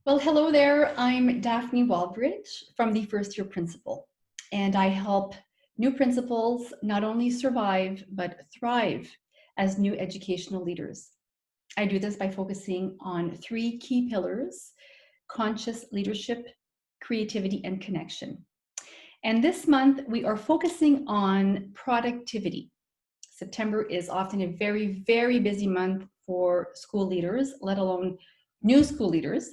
Well, hello there. I'm Daphne Walbridge from the First Year Principal, and I help new principals not only survive, but thrive as new educational leaders. I do this by focusing on three key pillars: conscious leadership, creativity, and connection. And this month, we are focusing on productivity. September is often a very, very busy month for school leaders, let alone new school leaders.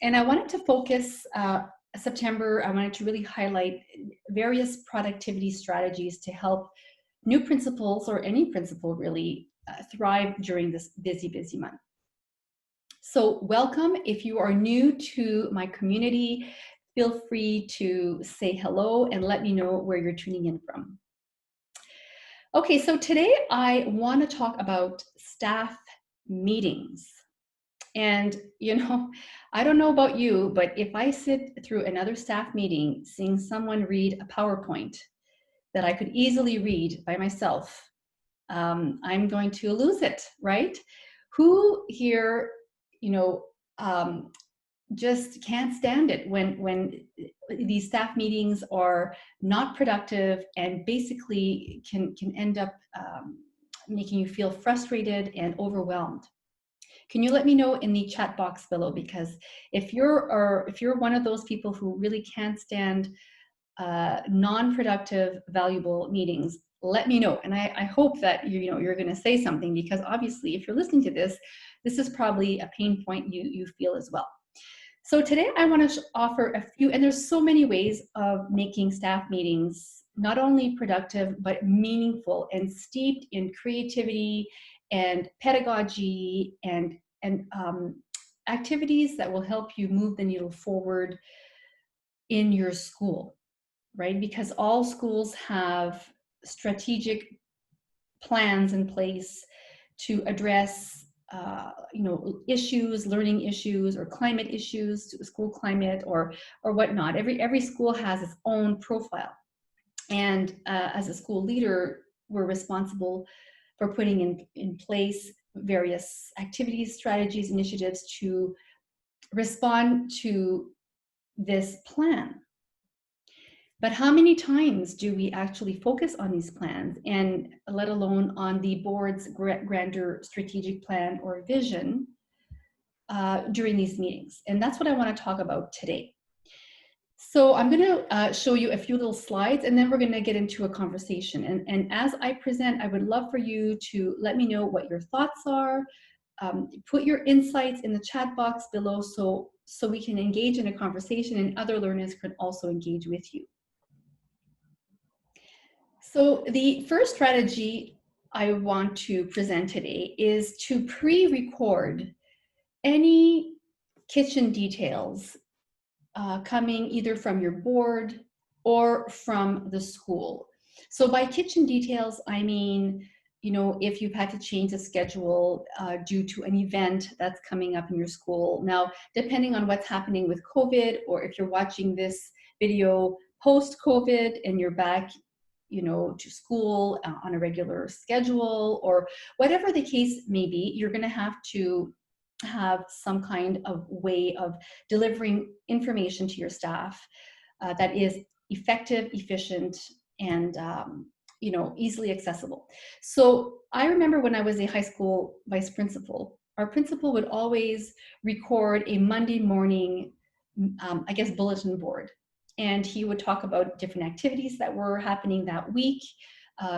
And I wanted to focus September, I wanted to really highlight various productivity strategies to help new principals or any principal really thrive during this busy, busy month. So welcome. If you are new to my community, feel free to say hello and let me know where you're tuning in from. Okay, so today I want to talk about staff meetings. And, I don't know about you, but if I sit through another staff meeting seeing someone read a PowerPoint that I could easily read by myself, I'm going to lose it, right? Who here, just can't stand it when these staff meetings are not productive and basically can end up making you feel frustrated and overwhelmed? Can you let me know in the chat box below? Because if you're one of those people who really can't stand non-productive, valuable meetings, let me know. And I hope that you're going to say something, because obviously, if you're listening to this, this is probably a pain point you feel as well. So today I want to offer a few, and there's so many ways of making staff meetings not only productive, but meaningful and steeped in creativity and pedagogy and activities that will help you move the needle forward in your school, right? Because all schools have strategic plans in place to address issues, learning issues, or climate issues, school climate, or whatnot. Every school has its own profile, and as a school leader, we're responsible for putting in place various activities, strategies, initiatives to respond to this plan. But how many times do we actually focus on these plans, and let alone on the board's grander strategic plan or vision during these meetings? And that's what I want to talk about today. So I'm going to show you a few little slides, and then we're going to get into a conversation. And as I present, I would love for you to let me know what your thoughts are. Put your insights in the chat box below so we can engage in a conversation, and other learners can also engage with you. So the first strategy I want to present today is to pre-record any kitchen details coming either from your board or from the school. So by kitchen details, I mean, if you've had to change the schedule due to an event that's coming up in your school. Now, depending on what's happening with COVID, or if you're watching this video post-COVID and you're back to school on a regular schedule, or whatever the case may be, you're going to have to have some kind of way of delivering information to your staff that is effective, efficient, and easily accessible. So I remember when I was a high school vice principal, our principal would always record a Monday morning, bulletin board. And he would talk about different activities that were happening that week,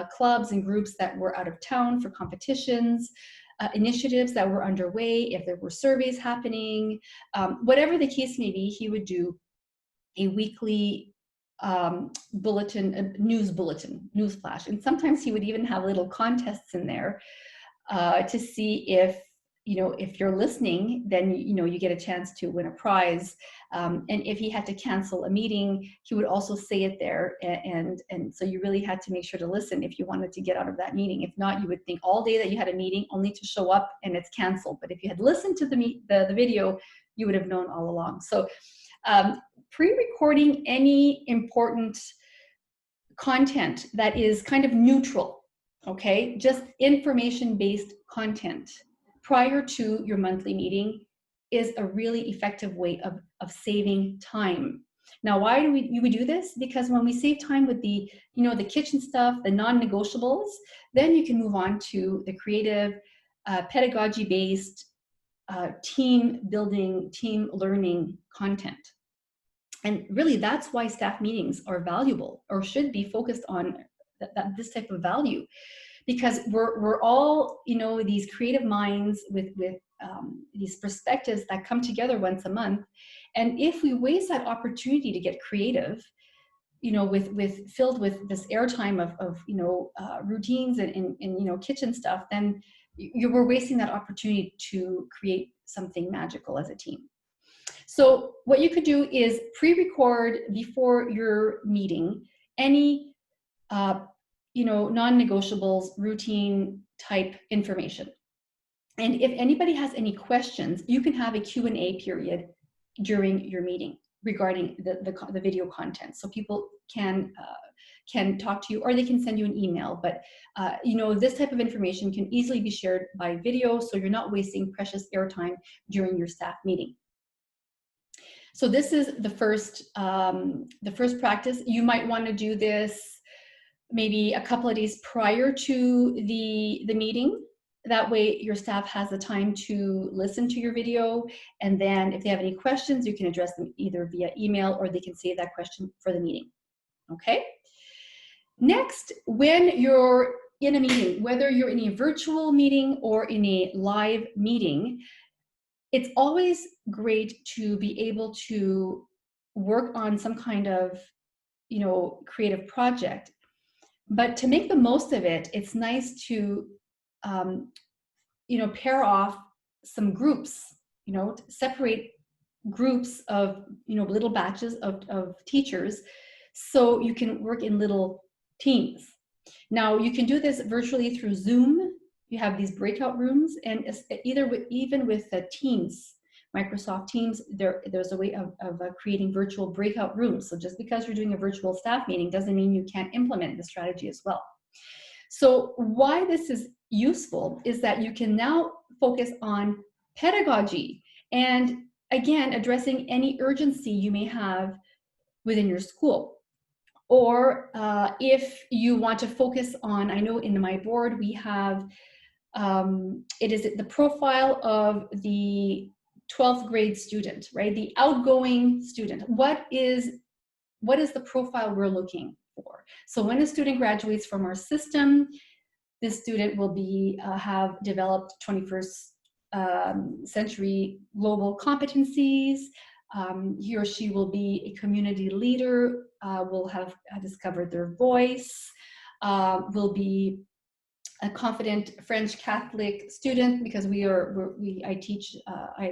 clubs and groups that were out of town for competitions, initiatives that were underway, if there were surveys happening, whatever the case may be. He would do a weekly news flash. And sometimes he would even have little contests in there to see if you're listening, then you get a chance to win a prize. And if he had to cancel a meeting, he would also say it there. And so you really had to make sure to listen if you wanted to get out of that meeting. If not, you would think all day that you had a meeting only to show up and it's canceled. But if you had listened to the video, you would have known all along. So pre-recording any important content that is kind of neutral, okay, just information-based content prior to your monthly meeting is a really effective way of saving time. Now, why do we do this? Because when we save time with the, the kitchen stuff, the non-negotiables, then you can move on to the creative, pedagogy-based, team building, team learning content. And really, that's why staff meetings are valuable, or should be focused on this type of value, because we're all, these creative minds with these perspectives that come together once a month. And if we waste that opportunity to get creative, filled with this airtime of routines and kitchen stuff, then we're wasting that opportunity to create something magical as a team. So what you could do is pre-record before your meeting any non-negotiables, routine type information. And if anybody has any questions, you can have a Q&A period during your meeting regarding the video content. So people can talk to you, or they can send you an email. But this type of information can easily be shared by video, so you're not wasting precious airtime during your staff meeting. So this is the first practice. You might want to do this maybe a couple of days prior to the meeting. That way your staff has the time to listen to your video, and then if they have any questions, you can address them either via email, or they can save that question for the meeting. Okay? Next, when you're in a meeting, whether you're in a virtual meeting or in a live meeting, it's always great to be able to work on some kind of, creative project. But to make the most of it, it's nice to, pair off some groups, separate groups of, little batches of teachers, so you can work in little teams. Now, you can do this virtually through Zoom. You have these breakout rooms, and even with the Teams, Microsoft Teams, there's a way of creating virtual breakout rooms. So just because you're doing a virtual staff meeting doesn't mean you can't implement the strategy as well. So why this is useful is that you can now focus on pedagogy, and again, addressing any urgency you may have within your school. Or if you want to focus on, I know in my board we have, it is the profile of the 12th grade student, right? The outgoing student. What is the profile we're looking for? So when a student graduates from our system, this student will have developed 21st century global competencies. He or she will be a community leader, will have discovered their voice, will be a confident French Catholic student, because I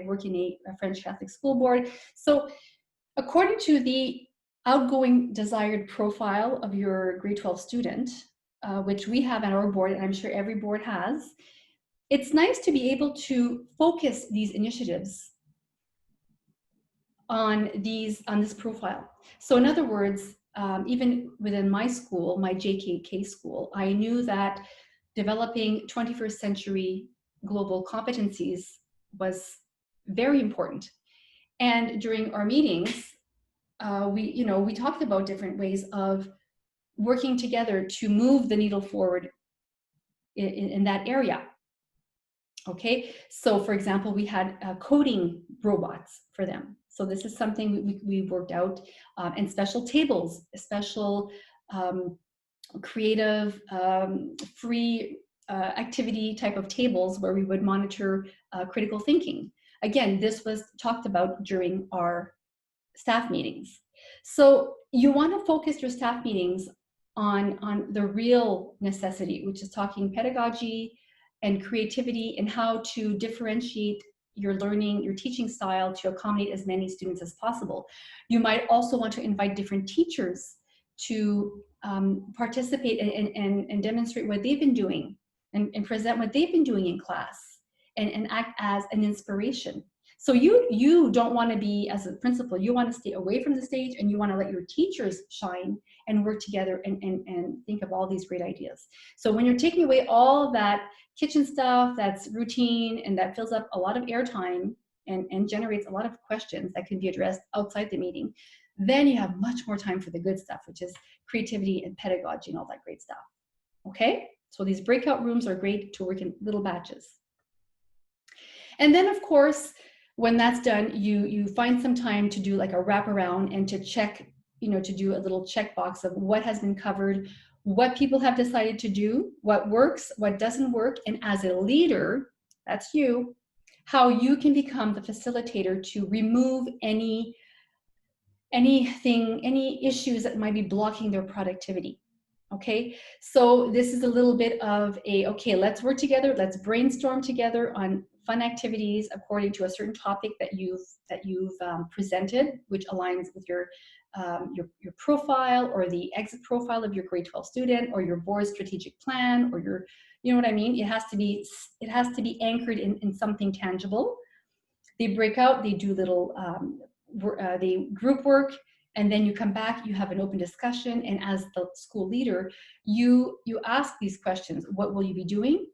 work in a French Catholic school board. So according to the outgoing desired profile of your grade 12 student, which we have at our board, and I'm sure every board has, it's nice to be able to focus these initiatives on this profile. So in other words, even within my school, my JKK school, I knew that developing 21st century global competencies was very important. And during our meetings, we talked about different ways of working together to move the needle forward in that area. Okay, so for example, we had coding robots for them. So this is something we worked out, and special tables, special creative, free activity type of tables where we would monitor critical thinking. Again, this was talked about during our staff meetings. So you want to focus your staff meetings on the real necessity, which is talking pedagogy and creativity, and how to differentiate your learning, your teaching style to accommodate as many students as possible. You might also want to invite different teachers to participate and demonstrate what they've been doing, and present what they've been doing in class, and act as an inspiration. So you don't want to be, as a principal, you want to stay away from the stage, and you want to let your teachers shine and work together and think of all these great ideas. So when you're taking away all that kitchen stuff that's routine and that fills up a lot of airtime, and generates a lot of questions that can be addressed outside the meeting, then you have much more time for the good stuff, which is creativity and pedagogy and all that great stuff. Okay, so these breakout rooms are great to work in little batches. And then, of course, when that's done, you find some time to do like a wraparound and to check, to do a little checkbox of what has been covered, what people have decided to do, what works, what doesn't work, and as a leader, that's you, how you can become the facilitator to remove any issues that might be blocking their productivity. Okay, so this is a little bit of okay, let's work together, let's brainstorm together on fun activities according to a certain topic that you've presented, which aligns with your profile or the exit profile of your grade 12 student or your board strategic plan or your, you know what I mean? It has to be anchored in something tangible. They break out, they do little, they group work, and then you come back, you have an open discussion, and as the school leader, you ask these questions. What will you be doing?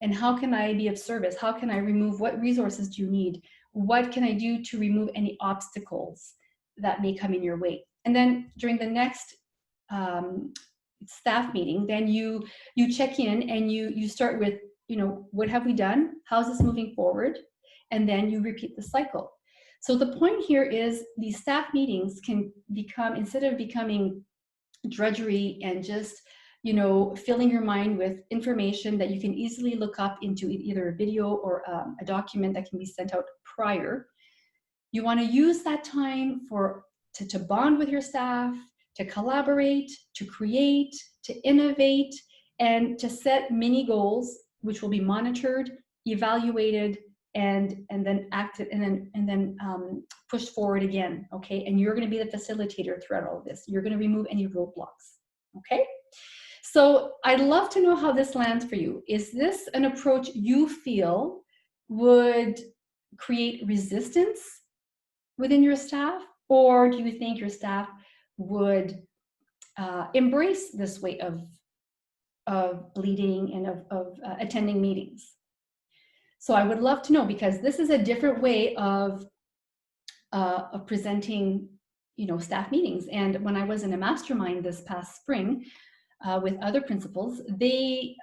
And how can I be of service? How can I remove, what resources do you need? What can I do to remove any obstacles that may come in your way? And then during the next staff meeting, then you check in and you start with, what have we done? How's this moving forward? And then you repeat the cycle. So the point here is these staff meetings can become, instead of becoming drudgery and just, filling your mind with information that you can easily look up into either a video or a document that can be sent out prior, you want to use that time to bond with your staff, to collaborate, to create, to innovate, and to set mini goals, which will be monitored, evaluated, and then acted, and then pushed forward again. Okay, and you're going to be the facilitator throughout all of this. You're going to remove any roadblocks. Okay, so I'd love to know how this lands for you. Is this an approach you feel would create resistance within your staff, or do you think your staff would embrace this way of bleeding and of attending meetings? So I would love to know, because this is a different way of presenting, staff meetings. And when I was in a mastermind this past spring with other principals, they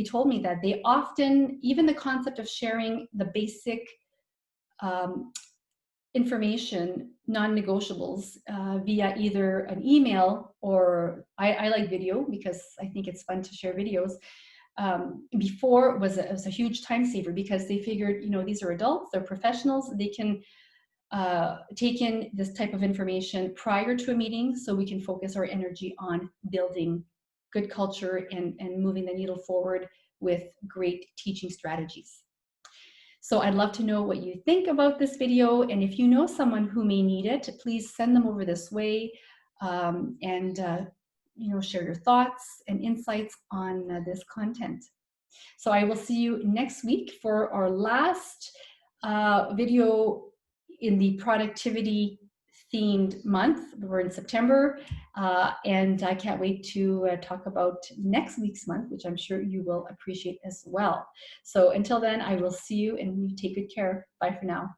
told me that they often, even the concept of sharing the basic information, non-negotiables via either an email or I like video because I think it's fun to share videos. Before was a huge time saver, because they figured, these are adults, they're professionals, they can take in this type of information prior to a meeting, so we can focus our energy on building good culture and moving the needle forward with great teaching strategies. So I'd love to know what you think about this video, and if you know someone who may need it, please send them over this way, and share your thoughts and insights on this content. So I will see you next week for our last video in the productivity themed month. We're in September, and I can't wait to talk about next week's month, which I'm sure you will appreciate as well. So until then, I will see you, and you take good care. Bye for now.